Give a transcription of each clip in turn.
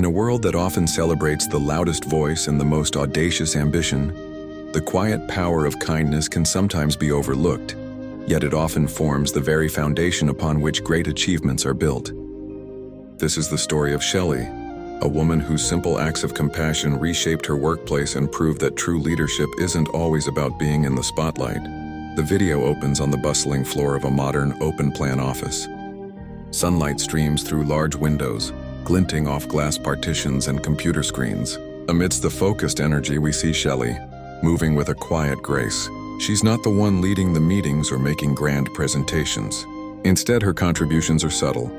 In a world that often celebrates the loudest voice and the most audacious ambition, the quiet power of kindness can sometimes be overlooked, yet it often forms the very foundation upon which great achievements are built. This is the story of Shelley, a woman whose simple acts of compassion reshaped her workplace and proved that true leadership isn't always about being in the spotlight. The video opens on the bustling floor of a modern, open-plan office. Sunlight streams through large windows, glinting off glass partitions and computer screens. Amidst the focused energy, we see Shelley, moving with a quiet grace. She's not the one leading the meetings or making grand presentations. Instead, her contributions are subtle,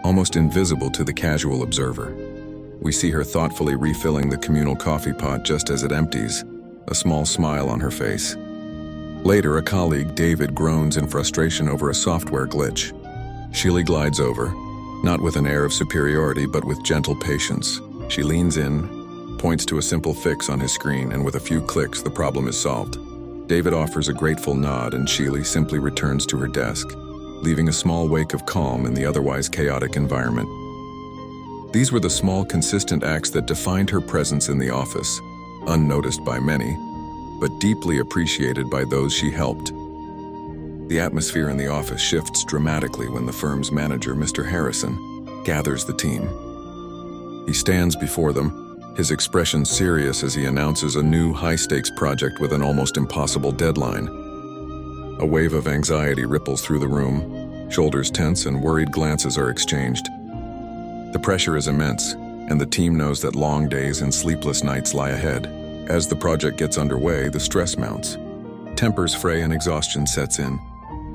almost invisible to the casual observer. We see her thoughtfully refilling the communal coffee pot just as it empties, a small smile on her face. Later, a colleague, David, groans in frustration over a software glitch. Shelley glides over, not with an air of superiority, but with gentle patience. She leans in, points to a simple fix on his screen, and with a few clicks, the problem is solved. David offers a grateful nod, and Shelley simply returns to her desk, leaving a small wake of calm in the otherwise chaotic environment. These were the small, consistent acts that defined her presence in the office, unnoticed by many, but deeply appreciated by those she helped. The atmosphere in the office shifts dramatically when the firm's manager, Mr. Harrison, gathers the team. He stands before them, his expression serious as he announces a new high-stakes project with an almost impossible deadline. A wave of anxiety ripples through the room, shoulders tense and worried glances are exchanged. The pressure is immense, and the team knows that long days and sleepless nights lie ahead. As the project gets underway, the stress mounts. Tempers fray and exhaustion sets in.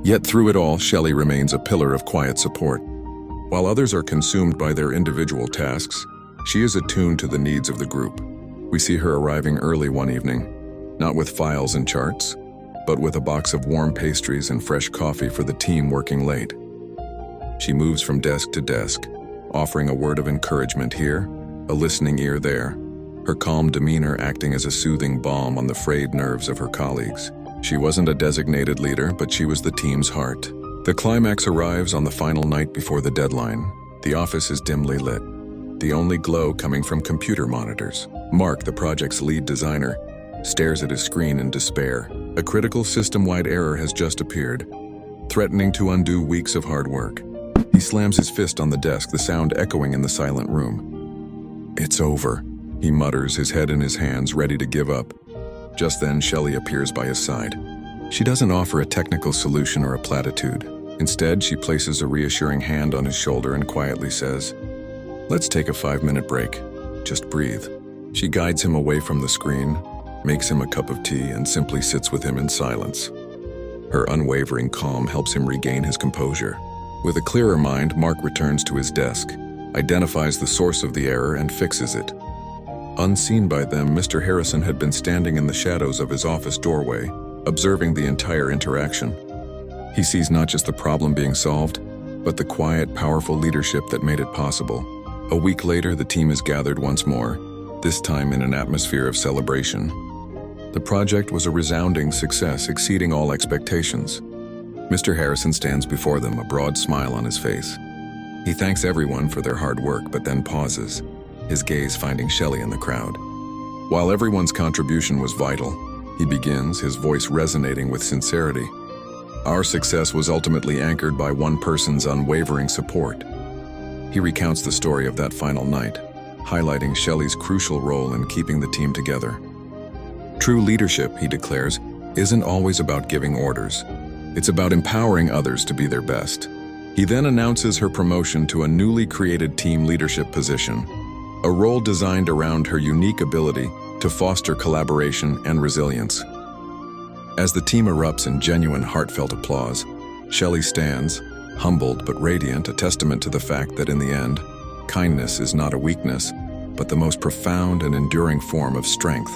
Yet through it all, Shelley remains a pillar of quiet support. While others are consumed by their individual tasks, she is attuned to the needs of the group. We see her arriving early one evening, not with files and charts, but with a box of warm pastries and fresh coffee for the team working late. She moves from desk to desk, offering a word of encouragement here, a listening ear there, her calm demeanor acting as a soothing balm on the frayed nerves of her colleagues. She wasn't a designated leader, but she was the team's heart. The climax arrives on the final night before the deadline. The office is dimly lit, the only glow coming from computer monitors. Mark, the project's lead designer, stares at his screen in despair. A critical system-wide error has just appeared, threatening to undo weeks of hard work. He slams his fist on the desk, the sound echoing in the silent room. "It's over," he mutters, his head in his hands, ready to give up. Just then, Shelley appears by his side. She doesn't offer a technical solution or a platitude. Instead, she places a reassuring hand on his shoulder and quietly says, "Let's take a 5-minute break. Just breathe." She guides him away from the screen, makes him a cup of tea, and simply sits with him in silence. Her unwavering calm helps him regain his composure. With a clearer mind, Mark returns to his desk, identifies the source of the error, and fixes it. Unseen by them, Mr. Harrison had been standing in the shadows of his office doorway, observing the entire interaction. He sees not just the problem being solved, but the quiet, powerful leadership that made it possible. A week later, the team is gathered once more, this time in an atmosphere of celebration. The project was a resounding success, exceeding all expectations. Mr. Harrison stands before them, a broad smile on his face. He thanks everyone for their hard work, but then pauses, his gaze finding Shelley in the crowd. While everyone's contribution was vital, he begins, his voice resonating with sincerity. "Our success was ultimately anchored by one person's unwavering support." He recounts the story of that final night, highlighting Shelley's crucial role in keeping the team together. True leadership, he declares, isn't always about giving orders. It's about empowering others to be their best. He then announces her promotion to a newly created team leadership position, a role designed around her unique ability to foster collaboration and resilience. As the team erupts in genuine, heartfelt applause, Shelley stands, humbled but radiant, a testament to the fact that in the end, kindness is not a weakness, but the most profound and enduring form of strength.